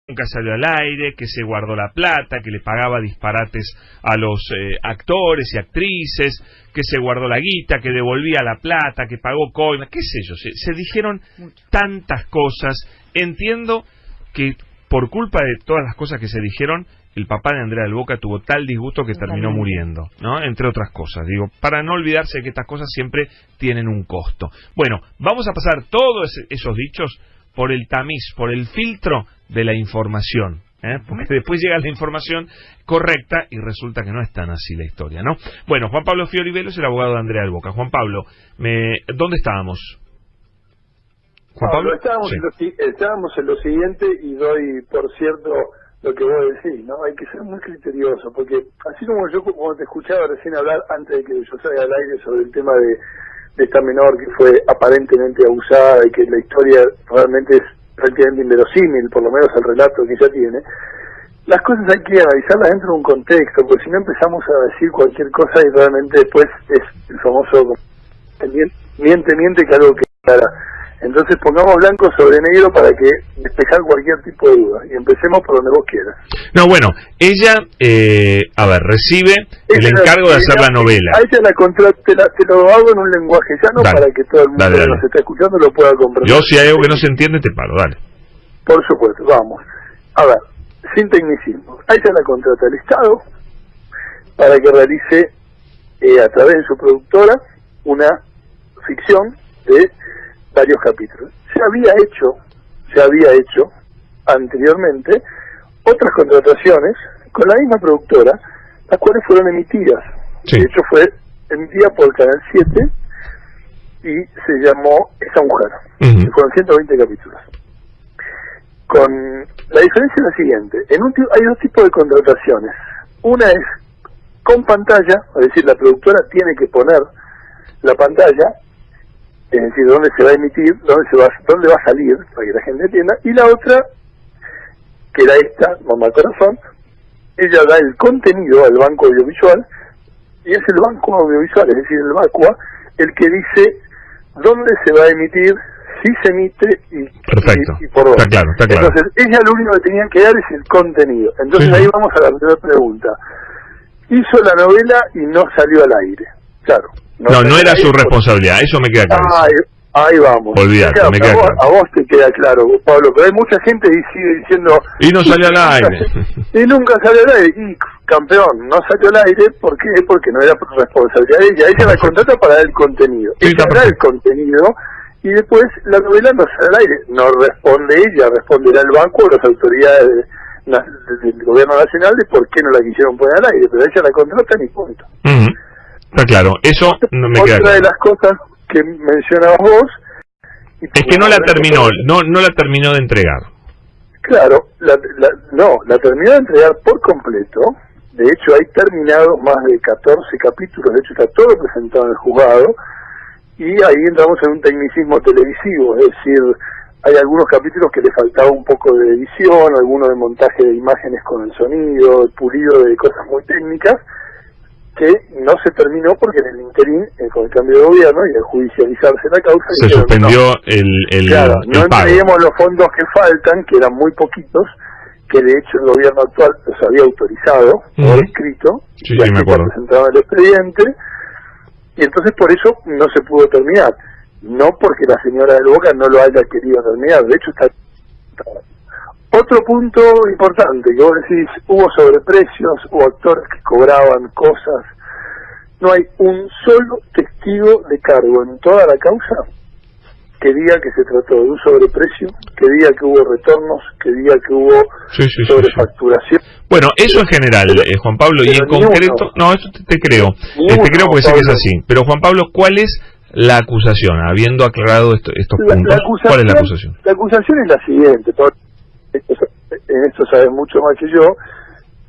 nunca salió al aire, que se guardó la plata, que le pagaba disparates a los actores y actrices, que se guardó la guita, que devolvía la plata, que pagó coimas, qué sé yo, se dijeron tantas cosas. Entiendo que por culpa de todas las cosas que se dijeron, el papá de Andrea del Boca tuvo tal disgusto que terminó muriendo, ¿no? Entre otras cosas, digo, para no olvidarse de que estas cosas siempre tienen un costo. Bueno, vamos a pasar todos esos dichos por el tamiz, por el filtro de la información, porque después llega la información correcta y resulta que no es tan así la historia, ¿no? Bueno, Juan Pablo Fiorivelo es el abogado de Andrea del Boca. Juan Pablo, ¿dónde estábamos? Juan Pablo, estábamos en lo siguiente, y doy por cierto lo que vos decís, ¿no? Hay que ser muy criterioso, porque así como yo, como te escuchaba recién hablar antes de que yo salga al aire sobre el tema de esta menor que fue aparentemente abusada y que la historia realmente es prácticamente inverosímil, por lo menos el relato que ella tiene, las cosas hay que analizarlas dentro de un contexto, porque si no empezamos a decir cualquier cosa y realmente después es el famoso miente que algo que clara. Entonces pongamos blanco sobre negro para que despejar cualquier tipo de duda, y empecemos por donde vos quieras. No, bueno, ella, recibe el encargo de hacer la novela. A ella te lo hago en un lenguaje llano, dale, para que todo el mundo que nos está escuchando lo pueda comprender. Yo, si hay algo que no se entiende, te paro, dale. Por supuesto, vamos. A ver, sin tecnicismo. A ella la contrata el Estado para que realice, a través de su productora, una ficción de varios capítulos. Se había hecho anteriormente otras contrataciones con la misma productora, las cuales fueron emitidas. Sí. De hecho fue emitida por Canal 7 y se llamó Esa Mujer. Y fueron 120 capítulos. Con la diferencia es la siguiente: hay dos tipos de contrataciones. Una es con pantalla, es decir, la productora tiene que poner la pantalla, es decir, dónde se va a emitir, dónde va a salir, para que la gente entienda. Y la otra, que era esta, Mamá Corazón, ella da el contenido al banco audiovisual, y es el banco audiovisual, es decir, el BACUA, el que dice dónde se va a emitir, si se emite y por dónde. Está claro. Entonces, ella lo único que tenía que dar es el contenido. Entonces ahí vamos a la primera pregunta. Hizo la novela y no salió al aire. Claro. No era su responsabilidad, eso me queda claro. Ahí vamos. Olvídate, me queda claro. A vos te queda claro, Pablo, pero hay mucha gente que sigue diciendo... Y no salió al aire. Y nunca salió al aire. Y, campeón, no salió al aire, ¿por qué? Porque no era responsabilidad de ella. Ella la contrata para dar el contenido. Ella da el contenido, y después la novela no sale al aire. No responde ella, responderá el banco o las autoridades del gobierno nacional de por qué no la quisieron poner al aire. Pero ella la contrata y punto. Está claro, eso no me queda claro. Otra de las cosas que mencionabas vos es que no la terminó, no la terminó de entregar. Claro, la terminó de entregar por completo. De hecho, hay terminados más de 14 capítulos. De hecho, está todo presentado en el juzgado, y ahí entramos en un tecnicismo televisivo, es decir, hay algunos capítulos que le faltaba un poco de edición, algunos de montaje de imágenes con el sonido, el pulido de cosas muy técnicas, que no se terminó porque en el interín, con el cambio de gobierno y al judicializarse la causa, se suspendió claro, el no pago. entreguemos los fondos que faltan, que eran muy poquitos, que de hecho el gobierno actual los había autorizado por escrito, y me acuerdo, presentaba el expediente, y entonces por eso no se pudo terminar, no porque la señora del Boca no lo haya querido terminar. De hecho está... Otro punto importante, que vos decís, hubo sobreprecios, hubo actores que cobraban cosas. No hay un solo testigo de cargo en toda la causa que diga que se trató de un sobreprecio, que diga que hubo retornos, que diga que hubo sobrefacturación. Bueno, eso en general, Juan Pablo, pero y en concreto... No, eso te creo. Te creo porque sé que es así. Pero, Juan Pablo, ¿cuál es la acusación? Habiendo aclarado estos puntos, ¿cuál es la acusación? La acusación es la siguiente, Pablo. En esto sabes mucho más que yo,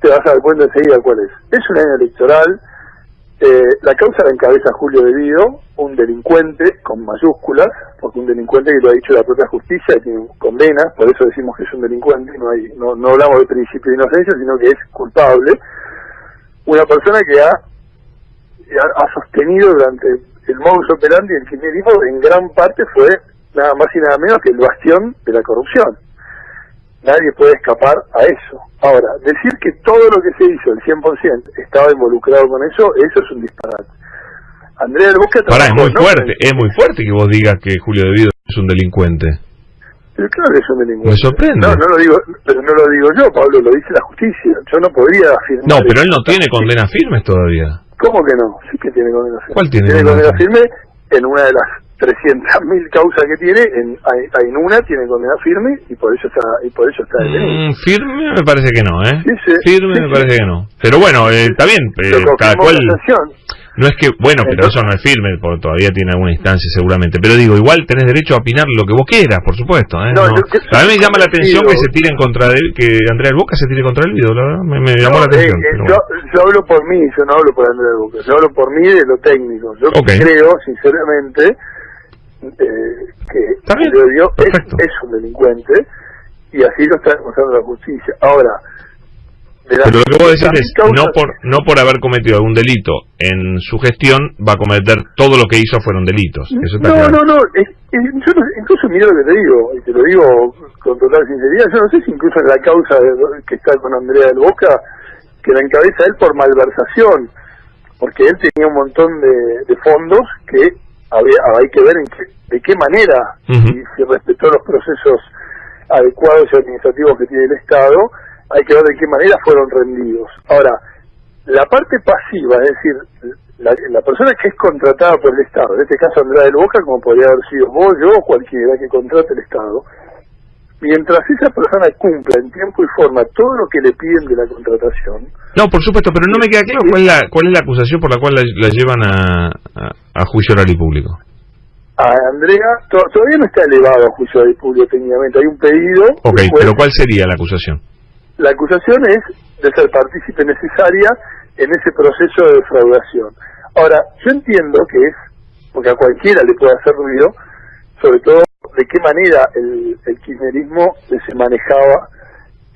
te vas a dar cuenta enseguida cuál es. Es un año electoral, la causa la encabeza Julio De Vido, un delincuente con mayúsculas, porque un delincuente que lo ha dicho la propia justicia, tiene condena, por eso decimos que es un delincuente, no hablamos de principio de inocencia, sino que es culpable. Una persona que ha sostenido durante el modus operandi el kirchnerismo, en gran parte fue nada más y nada menos que el bastión de la corrupción. nadie puede escapar a eso. Ahora, decir que todo lo que se hizo, el 100%, estaba involucrado con eso es un disparate. Andrea del Boca Pará, es muy fuerte que vos digas que Julio De Vido es un delincuente. Pero claro que es un delincuente. Me sorprende. No lo digo, pero no lo digo yo, Pablo, lo dice la justicia. Yo no podría afirmar. No, pero él no tiene condenas firmes todavía. ¿Cómo que no? Sí que tiene condena firme. ¿Cuál tiene condena firme? En una de las 300.000 causas que tiene, en una tiene condena firme y por eso está detenido. Firme me parece que no, ¿eh? Sí, firme me parece que no. Pero bueno, está bien, cada cual... No es que, bueno, pero eso no es firme, porque todavía tiene alguna instancia seguramente. Pero digo, igual tenés derecho a opinar lo que vos quieras, por supuesto. A mí me llama la atención que se tiren contra que Andrea del Boca se tire contra el Vido, la verdad, me llamó la atención. Yo hablo por mí, yo no hablo por Andrea del Boca, yo hablo por mí de lo técnico. Yo creo, sinceramente, que Julio De Vido es un delincuente y así lo está demostrando la justicia. Ahora, pero lo que vos decís es, no por haber cometido algún delito en su gestión, va a cometer todo lo que hizo fueron delitos. Eso está claro. No, yo incluso mira lo que te digo, y te lo digo con total sinceridad, yo no sé si incluso en la causa que está con Andrea del Boca, que la encabeza él por malversación, porque él tenía un montón de fondos que hay que ver de qué manera, si respetó los procesos adecuados y administrativos que tiene el Estado, hay que ver de qué manera fueron rendidos. Ahora, la parte pasiva, es decir, la persona que es contratada por el Estado, en este caso Andrea del Boca, como podría haber sido vos, yo o cualquiera que contrate el Estado, mientras esa persona cumpla en tiempo y forma todo lo que le piden de la contratación... No, por supuesto, pero no me queda claro cuál es la acusación por la cual la llevan a juicio oral y público. A Andrea todavía no está elevado a juicio oral y público técnicamente, hay un pedido... Ok, pero ¿cuál sería la acusación? La acusación es de ser partícipe necesaria en ese proceso de defraudación. Ahora, yo entiendo que es, porque a cualquiera le puede hacer ruido, sobre todo de qué manera el kirchnerismo se manejaba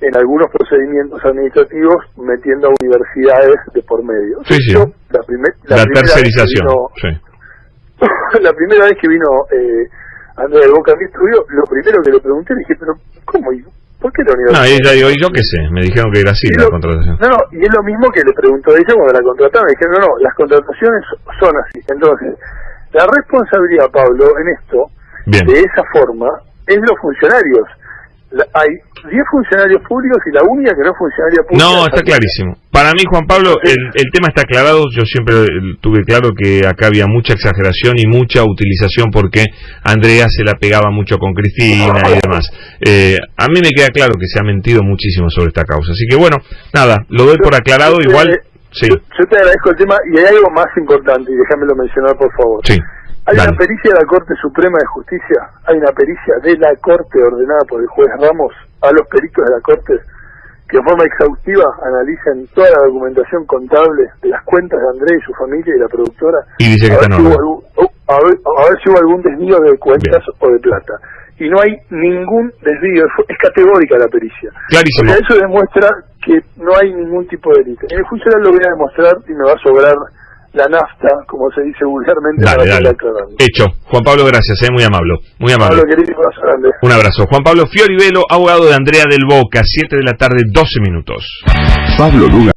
en algunos procedimientos administrativos metiendo a universidades de por medio. Sí, sí. La tercerización. La primera vez que vino Andrea del Boca a mi estudio, lo primero que le pregunté, le dije, pero ¿cómo? ¿Por qué la universidad? No, ella digo, yo qué sé, me dijeron que era así la contratación. No, y es lo mismo que le preguntó a ella cuando la contrataron, me dijeron, no, las contrataciones son así. Entonces, la responsabilidad, Pablo, en esto, de esa forma, es de los funcionarios. Hay 10 funcionarios públicos y la única que no es funcionaria pública... No, está clarísimo. Para mí, Juan Pablo, el tema está aclarado. Yo siempre tuve claro que acá había mucha exageración y mucha utilización porque Andrea se la pegaba mucho con Cristina y demás. A mí me queda claro que se ha mentido muchísimo sobre esta causa. Así que bueno, nada, lo doy por aclarado. Igual, sí. Yo te agradezco el tema y hay algo más importante y déjamelo mencionar, por favor. Sí. Hay una pericia de la Corte Suprema de Justicia, hay una pericia de la Corte ordenada por el juez Ramos a los peritos de la Corte que de forma exhaustiva analicen toda la documentación contable de las cuentas de Andrés y su familia y la productora, y dice que a ver si hubo algún desvío de cuentas o de plata. Y no hay ningún desvío, es categórica la pericia. Clarísimo. Porque eso demuestra que no hay ningún tipo de delito. En el juicio oral lo voy a demostrar y me va a sobrar la nafta, como se dice vulgarmente. Dale. Hecho. Juan Pablo, gracias, muy amable. Muy amable. Pablo, querido, un abrazo. Juan Pablo Fiorivelo, abogado de Andrea del Boca, 7 de la tarde, 12 minutos. Pablo Luna.